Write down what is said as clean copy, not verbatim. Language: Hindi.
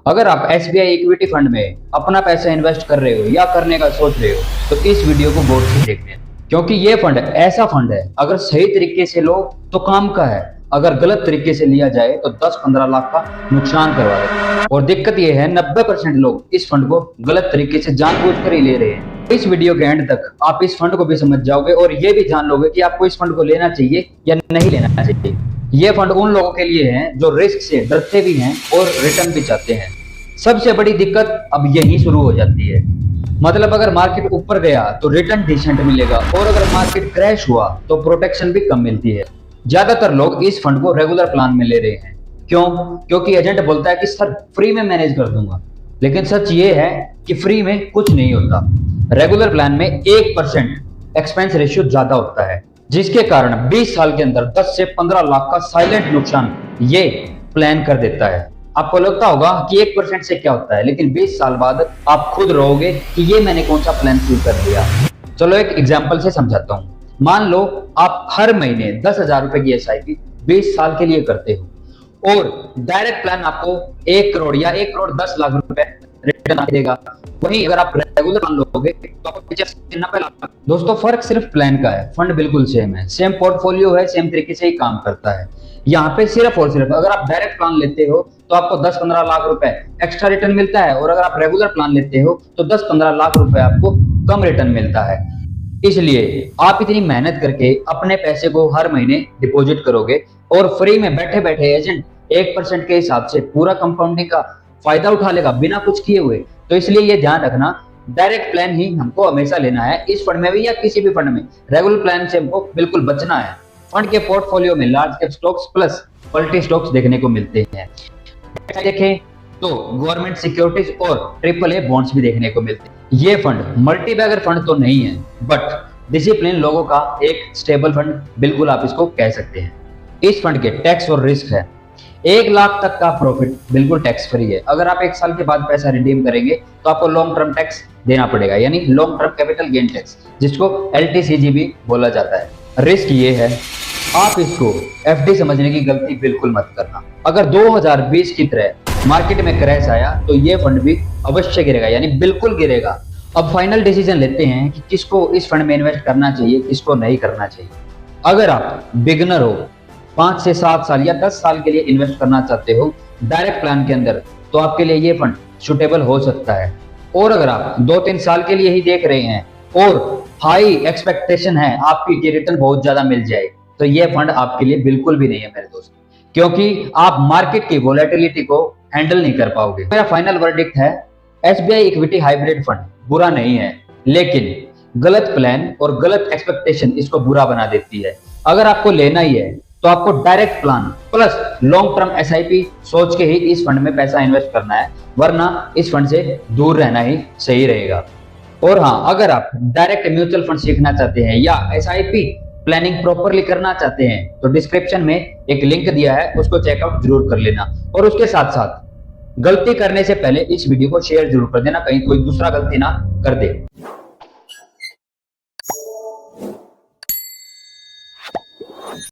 अगर आप एसबीआई इक्विटी फंड में अपना पैसा इन्वेस्ट कर रहे हो या करने का सोच रहे हो तो इस वीडियो को गौर से देख लेना, क्योंकि ये फंड ऐसा फंड है अगर सही तरीके से लो तो काम का है, अगर गलत तरीके से लिया जाए तो 10-15 लाख का नुकसान करवा दे। और दिक्कत ये है 90% लोग इस फंड को गलत तरीके से जानबूझकर ही ले रहे हैं। इस वीडियो के एंड तक आप इस फंड को भी समझ जाओगे और ये भी जान लोगे कि आपको इस फंड को लेना चाहिए या नहीं लेना चाहिए। ये फंड उन लोगों के लिए है जो रिस्क से डरते भी हैं और रिटर्न भी चाहते हैं। सबसे बड़ी दिक्कत अब यही शुरू हो जाती है, मतलब अगर मार्केट ऊपर गया तो रिटर्न डिसेंट मिलेगा और अगर मार्केट क्रैश हुआ तो प्रोटेक्शन भी कम मिलती है। ज्यादातर लोग इस फंड को रेगुलर प्लान में ले रहे हैं। क्यों? क्योंकि एजेंट बोलता है कि सर फ्री में मैनेज कर दूंगा, लेकिन सच ये है कि फ्री में कुछ नहीं होता। रेगुलर प्लान में 1% एक्सपेंस रेशियो ज्यादा होता है, जिसके कारण 20 साल के अंदर 10 से 15 लाख का साइलेंट नुकसान ये प्लान कर देता है। आपको लगता होगा कि 1% से क्या होता है, लेकिन 20 साल बाद आप खुद रहोगे कि ये मैंने कौन सा प्लान शुरू कर लिया। चलो एक एग्जांपल से समझाता हूँ। मान लो आप हर महीने 10,000 रुपए की एसआईपी 20 साल के लिए करते हो और डायरेक्ट प्लान आपको 1 करोड़ या 1 करोड़ 10 लाख रुपए रिटर्न देगा। वहीं अगर आप रेगुलर प्लान लोगे तो आपको 90 लाख। दोस्तों फर्क सिर्फ प्लान का है, फंड बिल्कुल सेम है, सेम पोर्टफोलियो है, सेम तरीके से ही काम करता है। यहाँ पे सिर्फ और सिर्फ अगर आप डायरेक्ट प्लान लेते हो तो आपको 10-15 लाख रुपए एक्स्ट्रा रिटर्न मिलता है और अगर आप रेगुलर प्लान लेते हो तो 10-15 लाख रुपए आपको कम रिटर्न मिलता है। इसलिए आप इतनी मेहनत करके अपने पैसे को हर महीने डिपॉजिट करोगे और फ्री में बैठे बैठे एजेंट 1% के हिसाब से पूरा कंपाउंडिंग का फायदा उठा लेगा बिना कुछ किए हुए। तो इसलिए ये ध्यान रखना, डायरेक्ट प्लान ही हमको हमेशा लेना है, इस फंड में भी या किसी भी फंड में। रेगुलर प्लान से हमको बिल्कुल बचना है। फंड के पोर्टफोलियो में large cap stocks plus quality stocks देखने को मिलते हैं। देखें तो गवर्नमेंट सिक्योरिटीज और AAA बॉन्ड्स भी देखने को मिलते हैं। ये फंड मल्टी बैगर फंड तो नहीं है, बट डिसिप्लिन लोगों का एक स्टेबल फंड बिल्कुल आप इसको कह सकते हैं। इस फंड के टैक्स और रिस्क है 1 लाख तक का प्रॉफिट बिल्कुल टैक्स फ्री है। अगर आप 1 साल के बाद पैसा रिडीम करेंगे तो आपको लॉन्ग टर्म टैक्स देना पड़ेगा, यानी long term capital gain tax, जिसको LTCG भी बोला जाता है। रिस्क ये है, आप इसको FD समझने की गलती बिल्कुल मत करना। अगर 2020 की तरह मार्केट में क्रैश आया तो ये फंड भी अवश्य गिरेगा, यानी बिल्कुल गिरेगा। अब फाइनल डिसीजन लेते हैं कि किसको इस फंड में इन्वेस्ट करना चाहिए, किसको नहीं करना चाहिए। अगर आप बिगनर हो, 5 से 7 साल या 10 साल के लिए इन्वेस्ट करना चाहते हो डायरेक्ट प्लान के अंदर, तो आपके लिए ये फंड सुटेबल हो सकता है। और अगर आप 2-3 साल के लिए ही देख रहे हैं और हाई एक्सपेक्टेशन है आपकी कि रिटर्न बहुत ज्यादा मिल जाए, तो ये फंड आपके लिए बिल्कुल भी नहीं है मेरे दोस्त, क्योंकि आप मार्केट की वोलेटिलिटी को हैंडल नहीं कर पाओगे। मेरा फाइनल वर्डिक्ट है, एसबीआई इक्विटी हाइब्रिड फंड बुरा नहीं है, लेकिन गलत प्लान और गलत एक्सपेक्टेशन इसको बुरा बना देती है। अगर आपको लेना ही है तो आपको direct plan plus long term SIP सोच के ही इस फंड में पैसा इन्वेस्ट करना है, वरना इस फंड से दूर रहना ही सही रहेगा। और हाँ, अगर आप डायरेक्ट म्यूचुअल फंड सीखना चाहते हैं या एसआईपी प्लानिंग प्रॉपरली करना चाहते हैं तो डिस्क्रिप्शन में एक लिंक दिया है, उसको चेकआउट जरूर कर लेना। और उसके साथ साथ गलती करने से पहले इस वीडियो को शेयर जरूर कर देना, कहीं कोई दूसरा गलती ना कर दे।